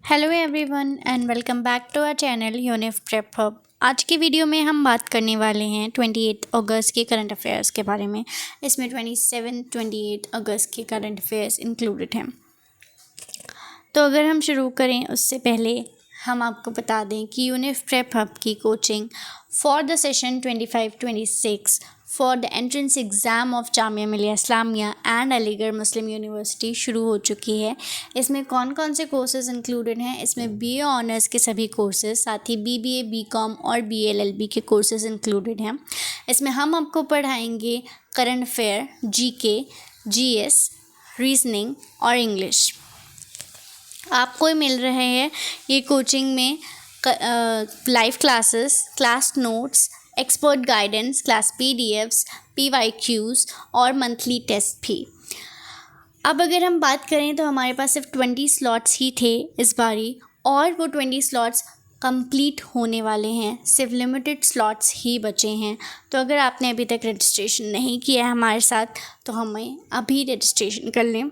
Hello everyone and welcome back to our channel Unif Prep Hub. आज की video में हम बात करने वाले हैं 28 अगस्त के करंट अफेयर्स के बारे में। इसमें 28 अगस्त के करंट अफेयर्स इंक्लूडेड हैं। तो अगर हम शुरू करें उससे पहले हम आपको बता दें कि यूनिफ प्रेप हब की coaching for the session 25-26 for the entrance exam of Jamia Millia Islamia and Aligarh Muslim University शुरू हो चुकी है। इसमें कौन कौन से कोर्सेज़ इंक्लूडेड हैं? इसमें बीए ऑनर्स के सभी कोर्सेज़, साथ ही बीबीए, बीकॉम और बीएलएलबी के कोर्सेज़ इंक्लूडेड हैं। इसमें हम आपको पढ़ाएंगे current affair, GK, GS, reasoning और इंग्लिश। आपको मिल रहे हैं ये कोचिंग में live classes, class notes, expert guidance, class PDFs, PYQs और मंथली टेस्ट भी। अब अगर हम बात करें तो हमारे पास सिर्फ 20 स्लॉट्स ही थे इस बारी, और वो 20 स्लॉट्स कंप्लीट होने वाले हैं। सिर्फ लिमिटेड स्लॉट्स ही बचे हैं। तो अगर आपने अभी तक रजिस्ट्रेशन नहीं किया है हमारे साथ तो हमें अभी रजिस्ट्रेशन कर लें।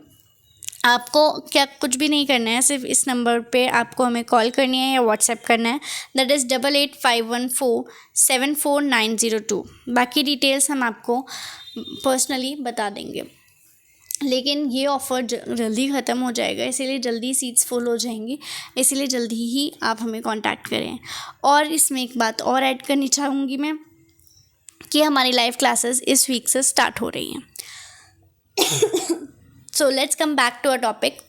आपको क्या कुछ भी नहीं करना है, सिर्फ इस नंबर पे आपको हमें कॉल करनी है या व्हाट्सएप करना है, दैट इज़ 8851474902। बाकी डिटेल्स हम आपको पर्सनली बता देंगे। लेकिन ये ऑफ़र जल्दी ख़त्म हो जाएगा, इसीलिए जल्दी सीट्स फुल हो जाएंगी, इसीलिए जल्दी ही आप हमें कांटेक्ट करें। और इसमें एक बात और ऐड करनी चाहूँगी मैं कि हमारी लाइव क्लासेस इस वीक से स्टार्ट हो रही हैं। So let's come back to our topic,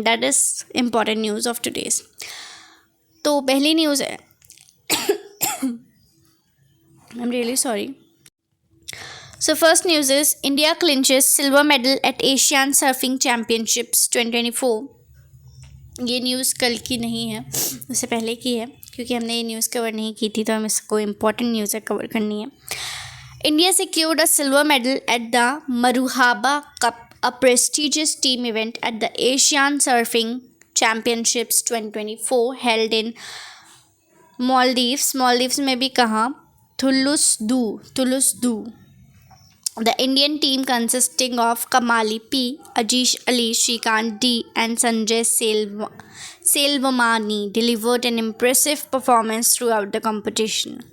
that is important news of today's. तो पहली न्यूज़ है I'm really sorry. So first news is India clinches silver medal at Asian Surfing Championships 2024। ये news कल की नहीं है, उससे पहले की है, क्योंकि हमने ये न्यूज़ कवर नहीं की थी तो हम इसको इम्पॉर्टेंट न्यूज़ है कवर करनी है। India secured a silver medal at the Maruhaba Cup, a prestigious team event at the Asian Surfing Championships 2024 held in Maldives। Maldives में भी कहाँ? Thulusdu। The Indian team consisting of Kamali P, Ajish Ali, Shrikant D and Sanjay Selvamani delivered an impressive performance throughout the competition.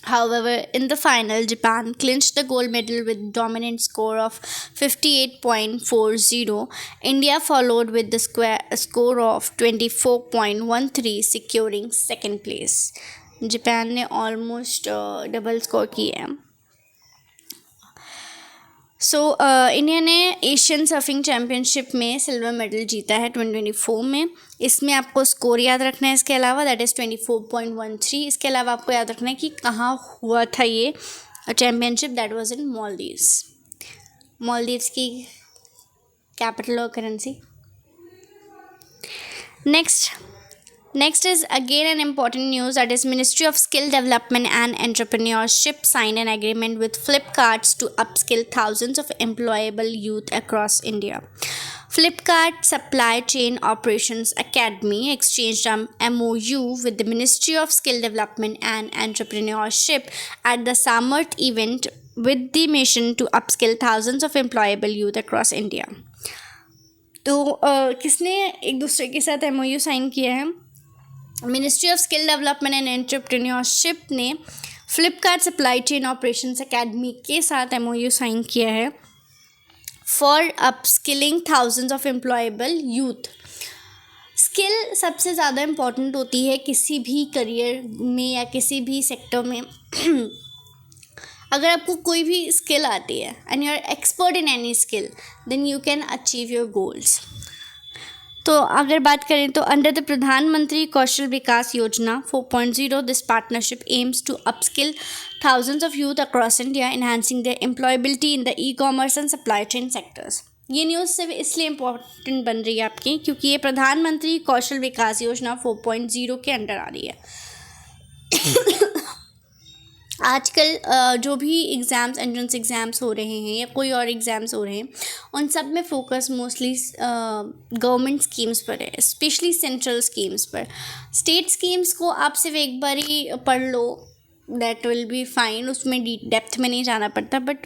However, in the final, Japan clinched the gold medal with dominant score of 58.40. India followed with the score of 24.13, securing second place. Japan ने almost double score किए हैं। India ने Asian surfing championship में silver medal जीता है 2024 में। इसमें आपको स्कोर याद रखना है, इसके अलावा दैट इज़ 24.13। इसके अलावा आपको याद रखना है कि कहाँ हुआ था ये championship, that was in Maldives. Maldives की कैपिटल और currency. Next is again an important news, that is Ministry of Skill Development and Entrepreneurship signed an agreement with Flipkart to upskill thousands of employable youth across India. Flipkart Supply Chain Operations Academy exchanged an MOU with the Ministry of Skill Development and Entrepreneurship at the Samarth event with the mission to upskill thousands of employable youth across India. तो किसने एक दूसरे के साथ MOU sign किया है? Ministry of skill development and entrepreneurship ने Flipkart supply chain operations academy के साथ MOU साइन किया है for upskilling thousands of employable youth. Skill सबसे ज़्यादा इम्पॉर्टेंट होती है किसी भी करियर में या किसी भी सेक्टर में। अगर आपको कोई भी स्किल आती है and you are expert in any skill, then you can achieve your goals. तो अगर बात करें तो अंडर द प्रधानमंत्री कौशल Vikas Yojana 4.0, this partnership aims to upskill thousands of youth across India, enhancing their employability in the e-commerce and supply chain sectors. ये news सिर्फ इसलिए important बन रही है आपकी क्योंकि ये प्रधानमंत्री कौशल विकास योजना 4.0 के अंडर आ रही है। आजकल जो भी एग्ज़ाम्स, एंट्रेंस एग्ज़ाम्स हो रहे हैं या कोई और एग्ज़ाम्स हो रहे हैं, उन सब में फोकस मोस्टली गवर्नमेंट स्कीम्स पर है, स्पेशली सेंट्रल स्कीम्स पर। स्टेट स्कीम्स को आप सिर्फ एक बार ही पढ़ लो, दैट विल बी फाइन, उसमें डेप्थ में नहीं जाना पड़ता। बट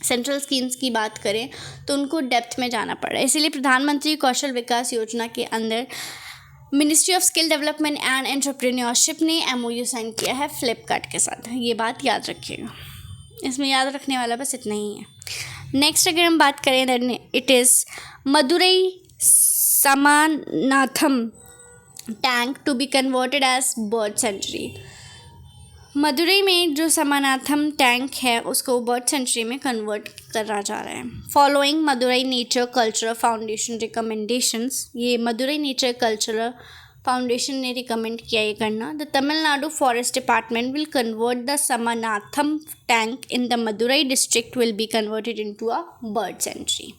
सेंट्रल स्कीम्स की बात करें तो उनको डेप्थ में जाना पड़ रहा है। इसीलिए प्रधानमंत्री कौशल विकास योजना के अंदर ministry of skill development and entrepreneurship ने MOU साइन किया है फ्लिपकार्ट के साथ। ये बात याद रखिएगा, इसमें याद रखने वाला बस इतना ही है। नेक्स्ट अगर हम बात करें than it is Madurai Samanatham tank to be converted as bird sanctuary. Madurai में जो समानाथम टैंक है उसको बर्ड सेंचुरी में कन्वर्ट करा जा रहा है। Following Madurai nature cultural foundation recommendations, ये मदुरई नेचर कल्चरल फाउंडेशन ने रिकमेंड किया ये करना। The Tamil Nadu forest department will convert the Samanatham tank in the Madurai district will be converted into a bird sanctuary.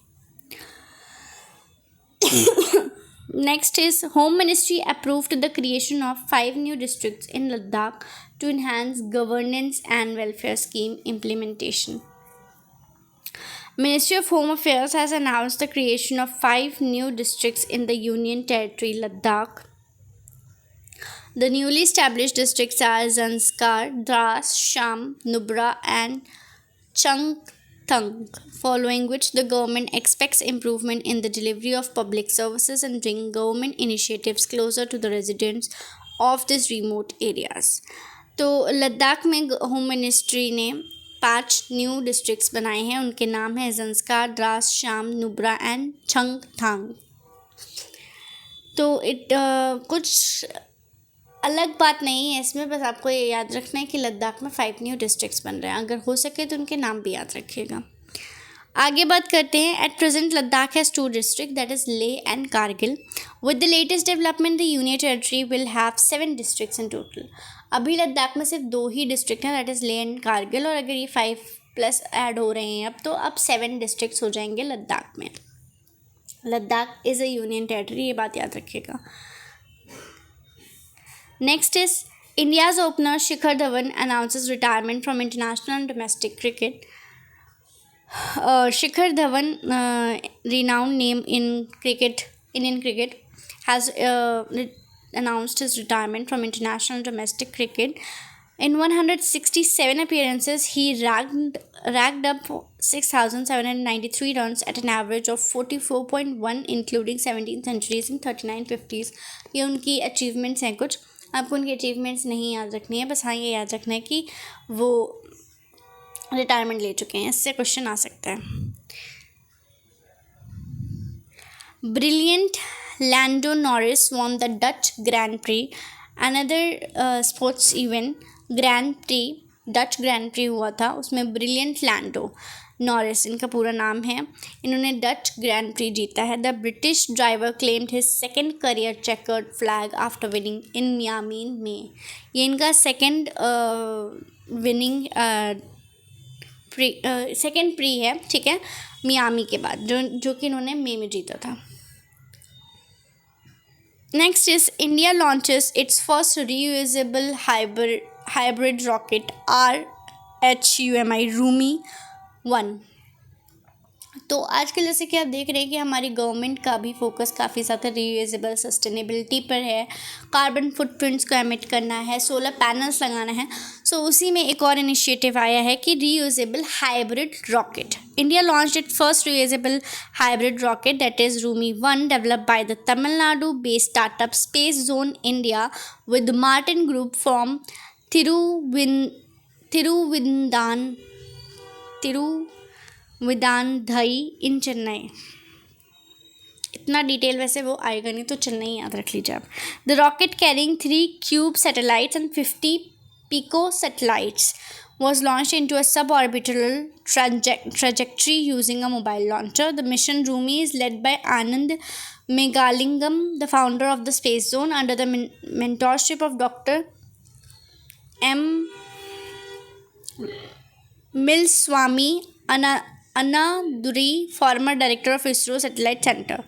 Next is Home Ministry approved the creation of 5 new districts in Ladakh to enhance governance and welfare scheme implementation. Ministry of Home Affairs has announced the creation of 5 new districts in the Union Territory Ladakh. The newly established districts are Zanskar, Dras, Sham, Nubra and Changthang, following which the government expects improvement in the delivery of public services and bring government initiatives closer to the residents of these remote areas. तो लद्दाख में home ministry ने 5 new districts बनाए हैं। उनके नाम हैं जंस्कार, द्रास, शाम, Nubra and चंगथांग। तो कुछ अलग बात नहीं है इसमें, बस आपको ये याद रखना है कि लद्दाख में 5 न्यू डिस्ट्रिक्ट्स बन रहे हैं। अगर हो सके तो उनके नाम भी याद रखिएगा। आगे बात करते हैं। At present Ladakh has 2 district that is Leh and Kargil. With the latest development the union territory will have 7 districts in total. अभी लद्दाख में सिर्फ 2 ही डिस्ट्रिक्ट हैं that is Leh and Kargil, और अगर ये 5+ ऐड हो रहे हैं अब तो अब 7 डिस्ट्रिक्ट्स हो जाएंगे लद्दाख में। Ladakh is a union territory, ये बात याद रखिएगा। Next is India's opener Shikhar Dhawan announces retirement from international and domestic cricket. Shikhar Dhawan, renowned name in cricket, Indian cricket, has announced his retirement from international and domestic cricket. In 167 appearances, he racked up 6,793 runs at an average of 44.1, including 17 centuries and 39 50s. ये उनकी achievements हैं कुछ। आपको उनकी achievements नहीं याद रखनी है, बस हाँ ये याद रखना है कि वो रिटायरमेंट ले चुके हैं। इससे क्वेश्चन आ सकता है। Brilliant Lando Norris won the Dutch Grand Prix. Another sports event grand prix, Dutch Grand Prix हुआ था, उसमें ब्रिलियंट लैंडो नॉरिस इनका पूरा नाम है, इन्होंने डच ग्रैंड प्री जीता है। The British driver claimed his second career chequered flag after winning in Miami में। ये इनका सेकेंड विनिंग सेकेंड प्री है, ठीक है, मियामी के बाद, जो कि इन्होंने मई में जीता था। Next is India launches it's first reusable hybrid rocket RHUMI Rumi 1। तो आजकल जैसे कि आप देख रहे हैं कि हमारी गवर्नमेंट का भी फोकस काफ़ी ज़्यादा रीयूजेबल सस्टेनेबिलिटी पर है, कार्बन फुटप्रिंट्स को एमिट करना है, सोलर पैनल्स लगाना है। सो उसी में एक और इनिशिएटिव आया है कि reusable hybrid rocket. India launched it first reusable hybrid rocket that is Rhumi 1 developed by the Tamil Nadu based startup space zone India with Martin group from Thiruvidandhai in Chennai. इतना डिटेल वैसे वो आएगा नहीं, तो चेन्नई याद रख लीजिए आप। The rocket carrying 3 cube satellites and 50 pico satellites was launched into a suborbital trajectory using a mobile launcher. The mission Rumi is led by Anand Megalingam, the founder of the Space Zone, under the mentorship of Dr. M. Milswamy Annaduri, former director of ISRO Satellite Center.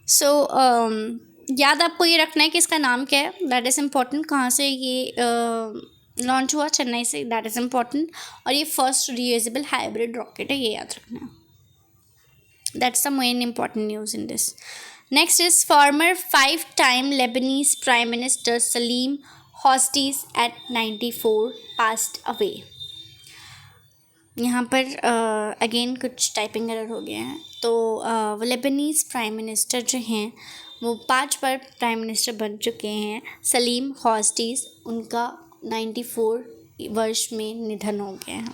So, याद आपको ये रखना है कि इसका नाम क्या है, दैट इज़ इम्पॉर्टेंट। कहाँ से ये लॉन्च हुआ, चेन्नई से, दैट इज़ इम्पॉर्टेंट। और ये फर्स्ट रीयूजेबल हाइब्रिड रॉकेट है, ये याद रखना है। That's the main important news in this. Next is former 5-time Lebanese Prime Minister Salim Hoss dies at 94 passed away. यहाँ पर अगेन कुछ टाइपिंग एरर हो गया है। तो लेबनीज़ प्राइम मिनिस्टर जो हैं वो 5 बार प्राइम मिनिस्टर बन चुके हैं। सलीम हॉस्टीज, उनका 94 वर्ष में निधन हो गया है।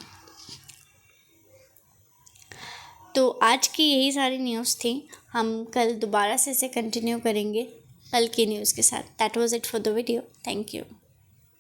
तो आज की यही सारी न्यूज़ थी। हम कल दोबारा से इसे कंटिन्यू करेंगे कल की न्यूज़ के साथ। That was it for the video. Thank you.